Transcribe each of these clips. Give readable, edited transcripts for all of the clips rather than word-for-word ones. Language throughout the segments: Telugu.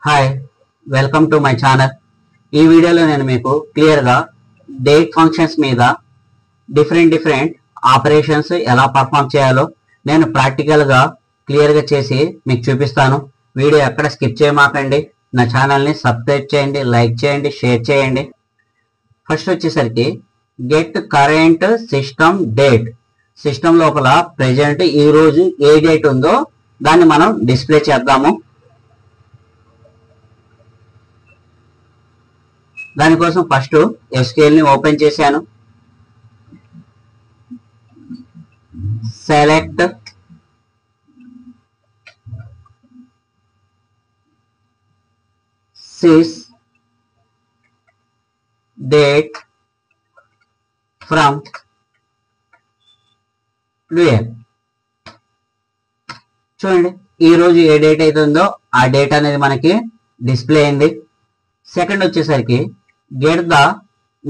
Hi welcome to my channel. ఈ వీడియోలో నేను మీకు క్లియర్గా డేట్ ఫంక్షన్స్ మీద డిఫరెంట్ ఆపరేషన్స్ ఎలా పర్ఫామ్ చేయాలో నేను ప్రాక్టికల్గా క్లియర్గా చేసి మీకు చూపిస్తాను. వీడియో ఎక్కడ స్కిప్ చేయమాకండి. నా ఛానల్ని సబ్స్క్రైబ్ చేయండి, లైక్ చేయండి, షేర్ చేయండి. ఫస్ట్ వచ్చేసరికి get current system date. System లోపల ప్రెజెంట్ ఈ రోజు ఏ డేట్ ఉందో దాన్ని మనం డిస్ప్లే చేద్దాము. దానికోసం ఫస్ట్ SQL ని ఓపెన్ చేశాను. Select sys date from dual. చూడండి ఈ రోజు ఏ డేట్ అయితే ఉందో ఆ డేట్ అనేది మనకి డిస్ప్లే అయింది. సెకండ్ వచ్చేసరికి get the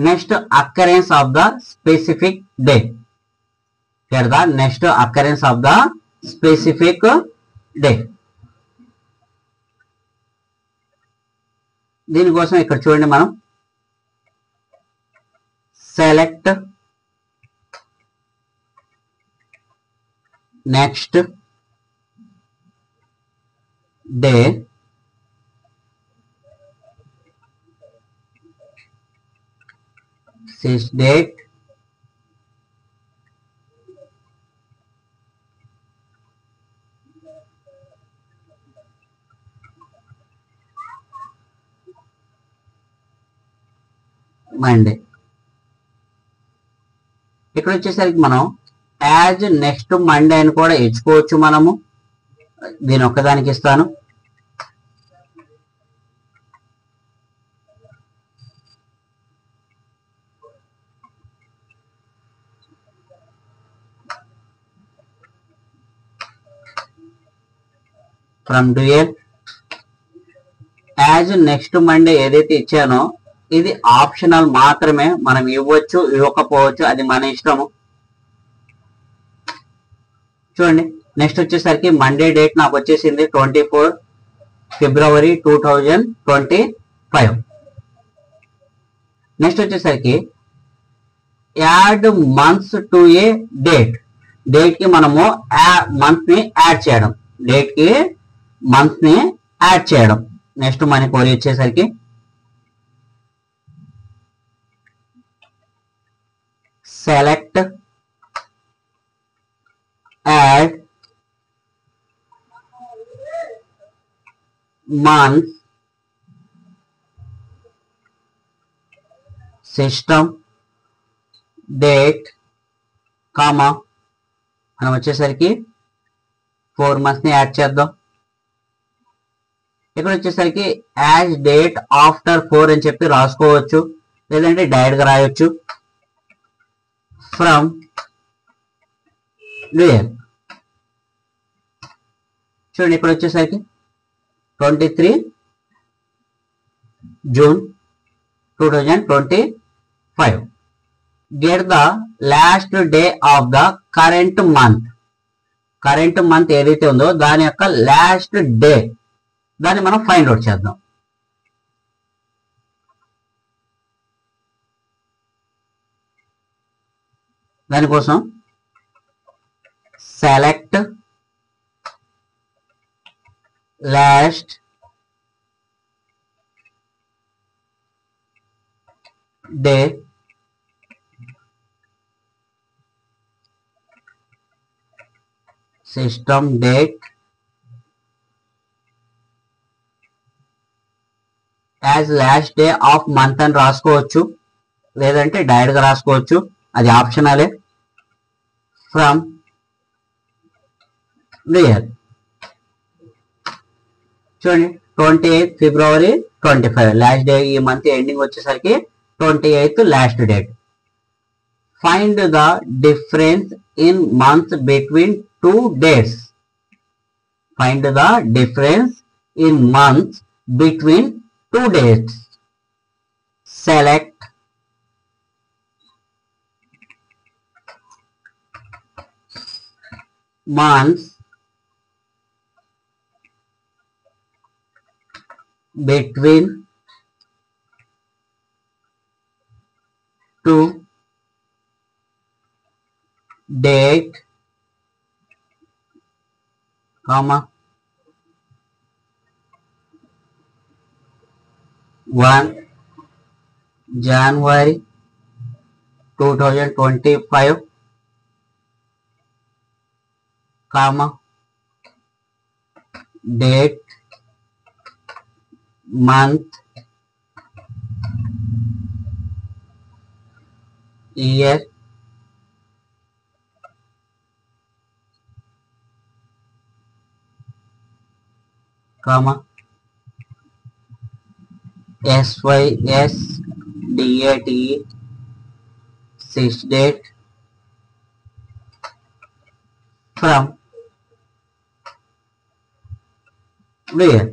next occurrence of the specific day. Get the next occurrence of the specific day. దీనికోసం ఇక్కడ చూడండి మనం select next day sys date Monday. ఇక్కడ వచ్చేసరికి మనం యాజ్ నెక్స్ట్ మండే అని కూడా ఇచ్చుకోవచ్చు. మనము దీని ఒక్కదానికి ఇస్తాను. From dual as next Monday ఏదైతే ఇచ్చానో ఇది ఆప్షనల్ మాత్రమే. మనం ఇవ్వచ్చు, ఇవ్వకపోవచ్చు, అది మన ఇష్టము. చూడండి నెక్స్ట్ వచ్చేసరికి మండే డేట్ నాకు వచ్చేసింది 24 ఫిబ్రవరి 2025. నెక్స్ట్ వచ్చేసరికి add months to A date. Date కి మనము మంత్ ని యాడ్ చేయడం, డేట్ కి మంత్ ని యాడ్ చేయడం. నెక్స్ట్ మన కోరి వచ్చేసరికి select add month system date comma మనం వచ్చేసరికి 4 months ని యాడ్ చేద్దాం. ఇక్కడ వచ్చేసరికి యాజ్ డేట్ ఆఫ్టర్ 4 అని చెప్పి రాసుకోవచ్చు, లేదంటే డైరెక్ట్ గా రాయొచ్చు. ఫ్రమ్ డ్యూయల్ చూడండి ఇక్కడ వచ్చేసరికి 23 June 2025. Get the last day of the current month. Current month ఏదైతే ఉందో దాని యొక్క లాస్ట్ డే దాన్ని మనం ఫైండ్ అవుట్ చేద్దాం. దానికోసం select last day system date as last day of month అని రాసుకోవచ్చు, లేదంటే డైరెక్ట్ గా రాసుకోవచ్చు, అది ఆప్షనలే. ఫ్రమ్ డ్యూయల్ చూడండి 28 ఫిబ్రవరి 25 లాస్ట్ డే. ఈ మంత్ ఎండింగ్ వచ్చేసరికి 28th last date. Find the difference in months between 2 dates. Find the difference in months between 2 dates. Select months between two date, comma 1 January 2025, comma date, month, year, comma SYS DATE, six date, from where.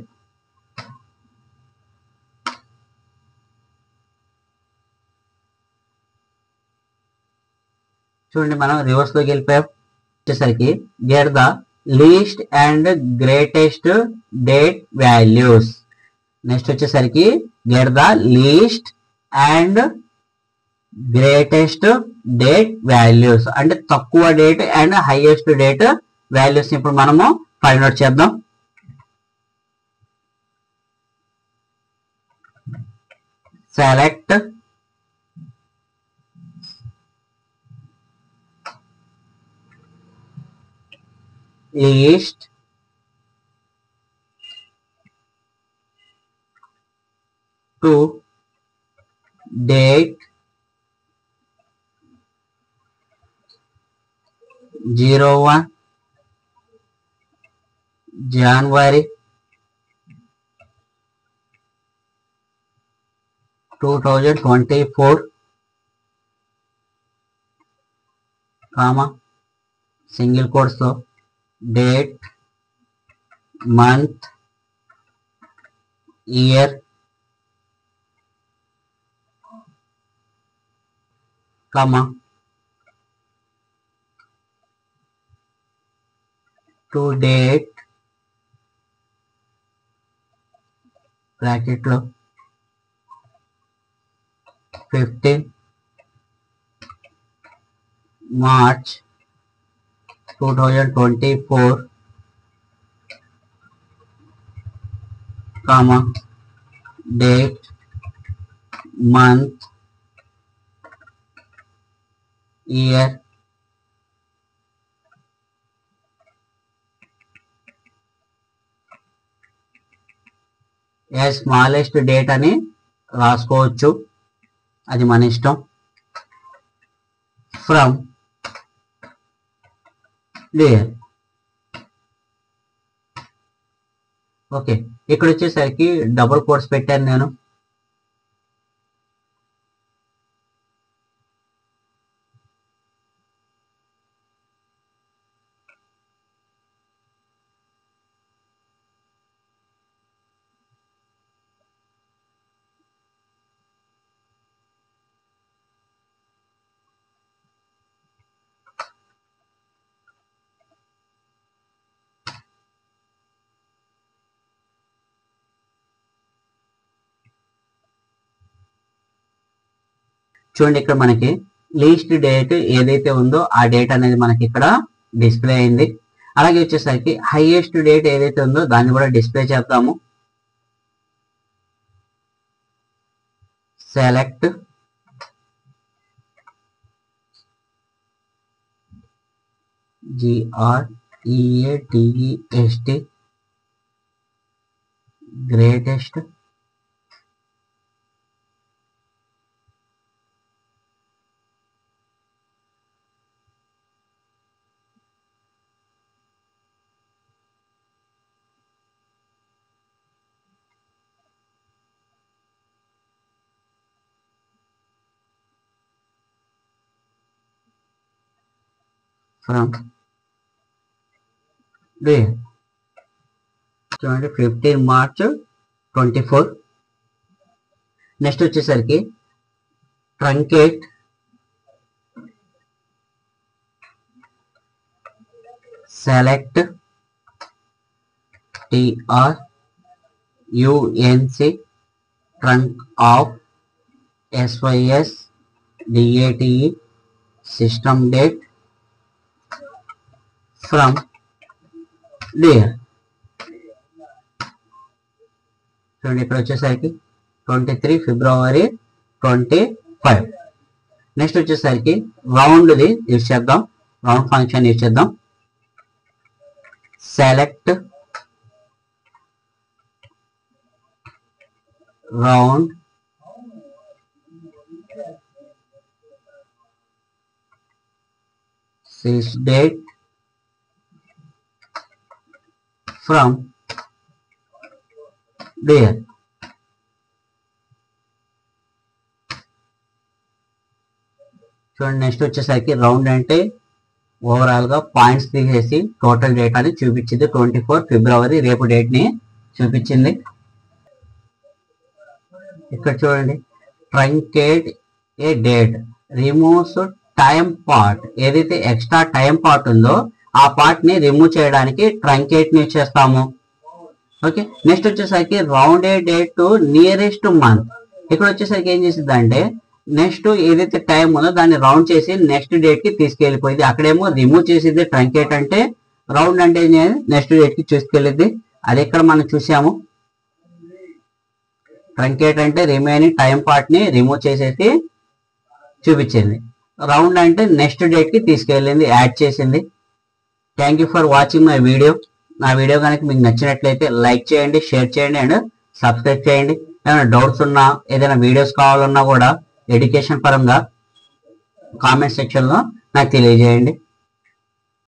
చూడండి మనం రివర్స్ లోకి వెళ్ళిపోయాం. వచ్చేసరికి get the least and greatest date values. Next వచ్చేసరికి get the least and greatest date values, అంటే తక్కువ date and highest date values ఇప్పుడు మనము ఫైండ్ అవుట్ చేద్దాం. Select least to date 01 January 2024, comma single quotes లో date, month, year, comma to date bracket లో 15 March 2024, comma date, month, year, smallest date అని రాసుకోవచ్చు, అది మన ఇష్టం. From layer. ఓకే, ఇక్కడ వచ్చేసరికి డబుల్ కోట్స్ పెట్టాను నేను. చూడండి ఇక్కడ మనకి లీస్ట్ డేట్ ఏదైతే ఉందో ఆ డేట్ అనేది మనకి ఇక్కడ డిస్ప్లే అయింది. అలాగే వచ్చేసరికి హైయెస్ట్ డేట్ ఏదైతే ఉందో దాన్ని కూడా డిస్ప్లే చేద్దాము. Select GREATEST greatest from day. చూడండి 15 March 24. నెక్స్ట్ వచ్చేసరికి truncate select TRNCATE UNC trunk of SYS DATE system date from there. చూడండి ఇక్కడ వచ్చేసరికి 23 ఫిబ్రవరి 25. నెక్స్ట్ వచ్చేసరికి రౌండ్ది యూజ్ చేద్దాం, రౌండ్ ఫంక్షన్ యూజ్ చేద్దాం. Select round sys date from there. చూడండి నెక్స్ట్ వచ్చేసరికి రౌండ్ అంటే ఓవరాల్ గా పాయింట్స్ తీసేసి టోటల్ డేటాని చూపించింది. 24 ఫిబ్రవరి రేపు డేట్ ని చూపించింది. ఇక్కడ చూడండి ట్రంకేట్ ఏ డేట్ రిమూవ్స్ టైం పార్ట్. ఏదైతే ఎక్స్ట్రా టైం పార్ట్ ఉందో ఆ పార్ట్ ని రిమూవ్ చేయడానికి ట్రంకేట్ ని చేస్తాము. ఓకే, నెక్స్ట్ వచ్చేసరికి round A date to nearest month. ఇక్కడ వచ్చేసరికి ఏం చేసింది అంటే నెక్స్ట్ ఏదైతే టైం ఉందో దాన్ని రౌండ్ చేసి నెక్స్ట్ డేట్ కి తీసుకెళ్లిపోయింది. అక్కడేమో రిమూవ్ చేసింది ట్రంకేట్ అంటే, రౌండ్ అంటే నెక్స్ట్ డేట్ కి తీసుకెళ్ళింది. అది ఇక్కడ మనం చూసాము. ట్రంకేట్ అంటే రిమైనింగ్ టైం పార్ట్ ని రిమూవ్ చేసేసి చూపించింది. రౌండ్ అంటే నెక్స్ట్ డేట్ కి తీసుకెళ్ళింది, యాడ్ చేసింది. Thank you for watching my video. నా వీడియో కనుక మీకు నచ్చినట్లయితే లైక్ చేయండి, షేర్ చేయండి అండ్ సబ్స్క్రైబ్ చేయండి. ఏమైనా డౌట్స్ ఉన్నా, ఏదైనా వీడియోస్ కావాలన్నా కూడా ఎడ్యుకేషన్ పరంగా కామెంట్ సెక్షన్ లో నాకు తెలియజేయండి.